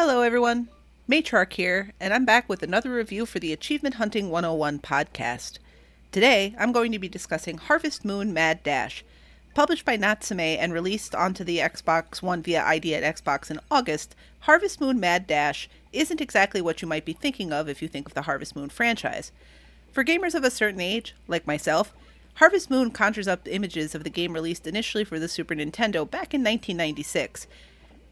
Hello, everyone. Matrarch here, and I'm back with another review for the Achievement Hunting 101 podcast. Today, I'm going to be discussing Harvest Moon Mad Dash. Published by Natsume and released onto the Xbox One via ID at Xbox in August, Harvest Moon Mad Dash isn't exactly what you might be thinking of if you think of the Harvest Moon franchise. For gamers of a certain age, like myself, Harvest Moon conjures up images of the game released initially for the Super Nintendo back in 1996.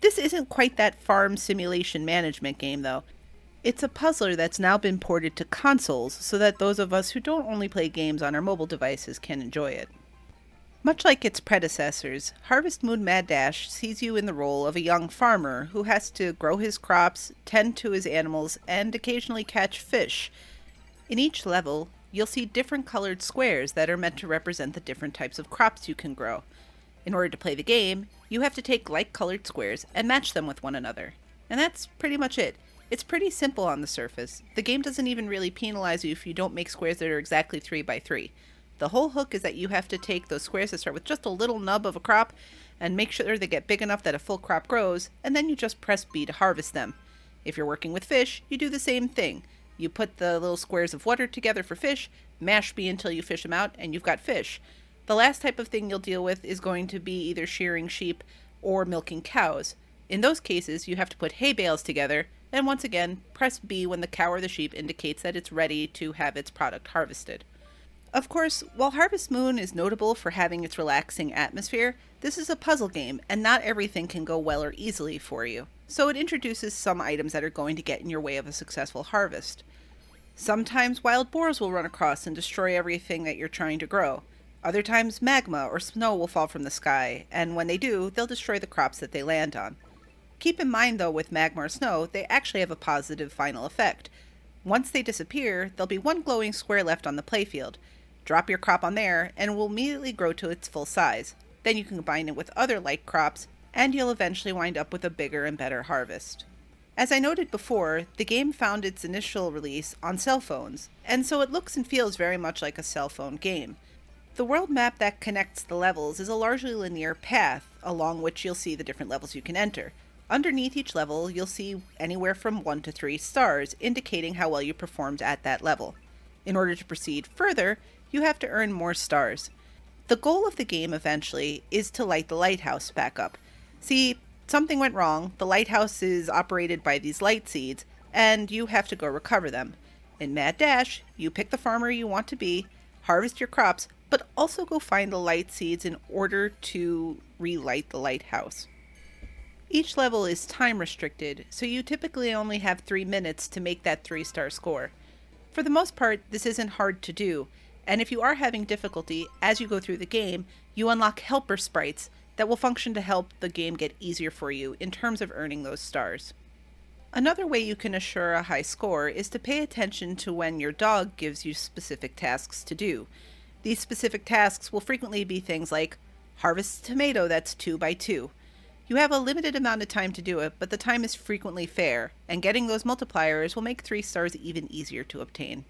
This isn't quite that farm simulation management game, though. It's a puzzler that's now been ported to consoles so that those of us who don't only play games on our mobile devices can enjoy it. Much like its predecessors, Harvest Moon Mad Dash sees you in the role of a young farmer who has to grow his crops, tend to his animals, and occasionally catch fish. In each level, you'll see different colored squares that are meant to represent the different types of crops you can grow. In order to play the game, you have to take like-colored squares and match them with one another. And that's pretty much it. It's pretty simple on the surface. The game doesn't even really penalize you if you don't make squares that are exactly 3 by 3. The whole hook is that you have to take those squares that start with just a little nub of a crop and make sure they get big enough that a full crop grows, and then you just press B to harvest them. If you're working with fish, you do the same thing. You put the little squares of water together for fish, mash B until you fish them out, and you've got fish. The last type of thing you'll deal with is going to be either shearing sheep or milking cows. In those cases, you have to put hay bales together, and once again, press B when the cow or the sheep indicates that it's ready to have its product harvested. Of course, while Harvest Moon is notable for having its relaxing atmosphere, this is a puzzle game, and not everything can go well or easily for you. So it introduces some items that are going to get in your way of a successful harvest. Sometimes wild boars will run across and destroy everything that you're trying to grow. Other times magma or snow will fall from the sky, and when they do, they'll destroy the crops that they land on. Keep in mind though, with magma or snow, they actually have a positive final effect. Once they disappear, there'll be one glowing square left on the playfield. Drop your crop on there, and it will immediately grow to its full size. Then you can combine it with other like crops, and you'll eventually wind up with a bigger and better harvest. As I noted before, the game found its initial release on cell phones, and so it looks and feels very much like a cell phone game. The world map that connects the levels is a largely linear path, along which you'll see the different levels you can enter. Underneath each level, you'll see anywhere from 1 to 3 stars, indicating how well you performed at that level. In order to proceed further, you have to earn more stars. The goal of the game eventually is to light the lighthouse back up. See, something went wrong, the lighthouse is operated by these light seeds, and you have to go recover them. In Mad Dash, you pick the farmer you want to be, harvest your crops, but also go find the light seeds in order to relight the lighthouse. Each level is time restricted, so you typically only have 3 minutes to make that 3-star score. For the most part, this isn't hard to do, and if you are having difficulty as you go through the game, you unlock helper sprites that will function to help the game get easier for you in terms of earning those stars. Another way you can assure a high score is to pay attention to when your dog gives you specific tasks to do. These specific tasks will frequently be things like, harvest a tomato that's 2 by 2. You have a limited amount of time to do it, but the time is frequently fair, and getting those multipliers will make 3 stars even easier to obtain.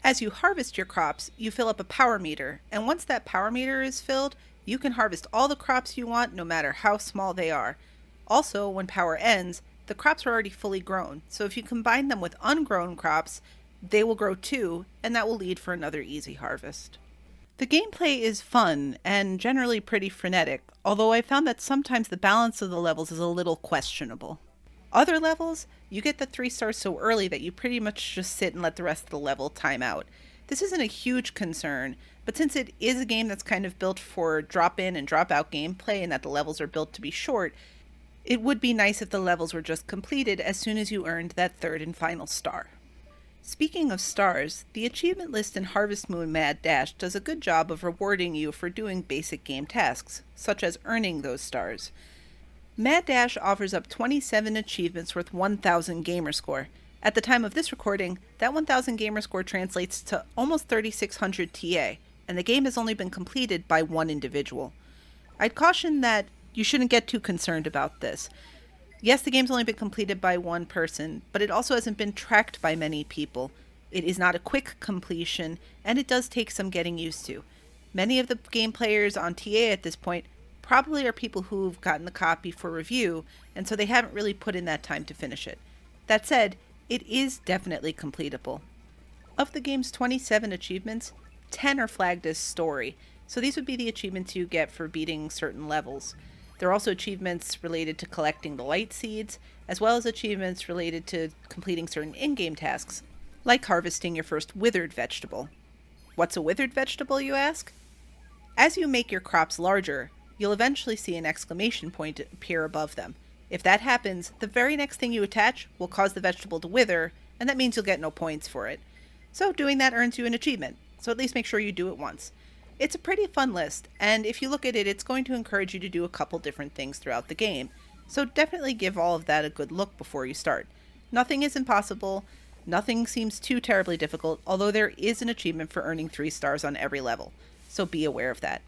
As you harvest your crops, you fill up a power meter, and once that power meter is filled, you can harvest all the crops you want no matter how small they are. Also, when power ends, the crops are already fully grown, so if you combine them with ungrown crops, they will grow too, and that will lead for another easy harvest. The gameplay is fun and generally pretty frenetic, although I found that sometimes the balance of the levels is a little questionable. Other levels, you get the 3 stars so early that you pretty much just sit and let the rest of the level time out. This isn't a huge concern, but since it is a game that's kind of built for drop-in and drop-out gameplay and that the levels are built to be short, it would be nice if the levels were just completed as soon as you earned that 3rd and final star. Speaking of stars, the achievement list in Harvest Moon Mad Dash does a good job of rewarding you for doing basic game tasks, such as earning those stars. Mad Dash offers up 27 achievements worth 1,000 gamer score. At the time of this recording, that 1,000 gamer score translates to almost 3,600 TA, and the game has only been completed by one individual. I'd caution that you shouldn't get too concerned about this. Yes, the game's only been completed by one person, but it also hasn't been tracked by many people. It is not a quick completion, and it does take some getting used to. Many of the game players on TA at this point probably are people who've gotten the copy for review, and so they haven't really put in that time to finish it. That said, it is definitely completable. Of the game's 27 achievements, 10 are flagged as story, so these would be the achievements you get for beating certain levels. There are also achievements related to collecting the light seeds, as well as achievements related to completing certain in-game tasks, like harvesting your first withered vegetable. What's a withered vegetable, you ask? As you make your crops larger, you'll eventually see an exclamation point appear above them. If that happens, the very next thing you attach will cause the vegetable to wither, and that means you'll get no points for it. So doing that earns you an achievement, so at least make sure you do it once. It's a pretty fun list, and if you look at it, it's going to encourage you to do a couple different things throughout the game. So definitely give all of that a good look before you start. Nothing is impossible, nothing seems too terribly difficult, although there is an achievement for earning 3 stars on every level, so be aware of that.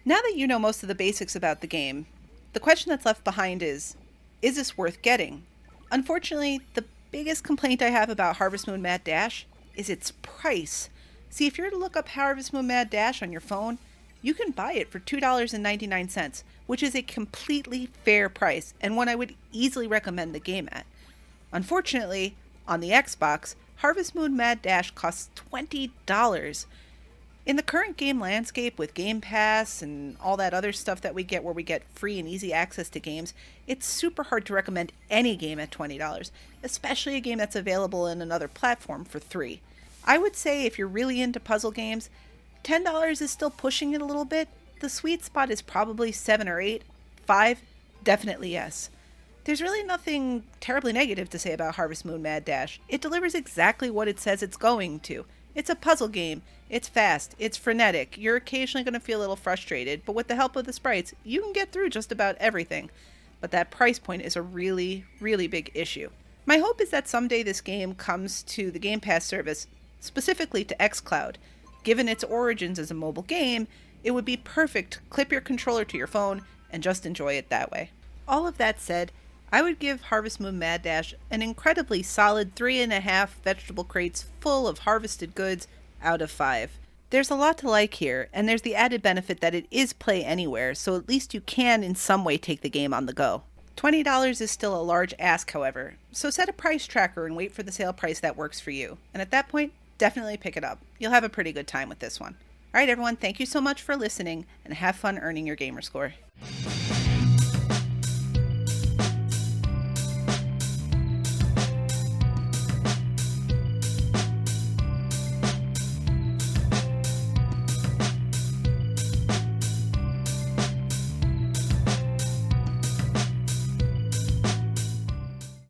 Now that you know most of the basics about the game, the question that's left behind is this worth getting? Unfortunately, the biggest complaint I have about Harvest Moon Mad Dash is its price. See, if you're to look up Harvest Moon Mad Dash on your phone, you can buy it for $2.99, which is a completely fair price and one I would easily recommend the game at. Unfortunately, on the Xbox, Harvest Moon Mad Dash costs $20. In the current game landscape with Game Pass and all that other stuff that we get where we get free and easy access to games, it's super hard to recommend any game at $20, especially a game that's available in another platform for $3. I would say if you're really into puzzle games, $10 is still pushing it a little bit. The sweet spot is probably 7 or 8. 5, definitely yes. There's really nothing terribly negative to say about Harvest Moon Mad Dash. It delivers exactly what it says it's going to. It's a puzzle game. It's fast. It's frenetic. You're occasionally going to feel a little frustrated, but with the help of the sprites, you can get through just about everything. But that price point is a really, really big issue. My hope is that someday this game comes to the Game Pass service, specifically to xCloud. Given its origins as a mobile game, it would be perfect to clip your controller to your phone and just enjoy it that way. All of that said, I would give Harvest Moon Mad Dash an incredibly solid 3.5 vegetable crates full of harvested goods out of 5. There's a lot to like here, and there's the added benefit that it is play anywhere, so at least you can in some way take the game on the go. $20 is still a large ask, however, so set a price tracker and wait for the sale price that works for you. And at that point, definitely pick it up. You'll have a pretty good time with this one. Alright everyone, thank you so much for listening, and have fun earning your gamer score.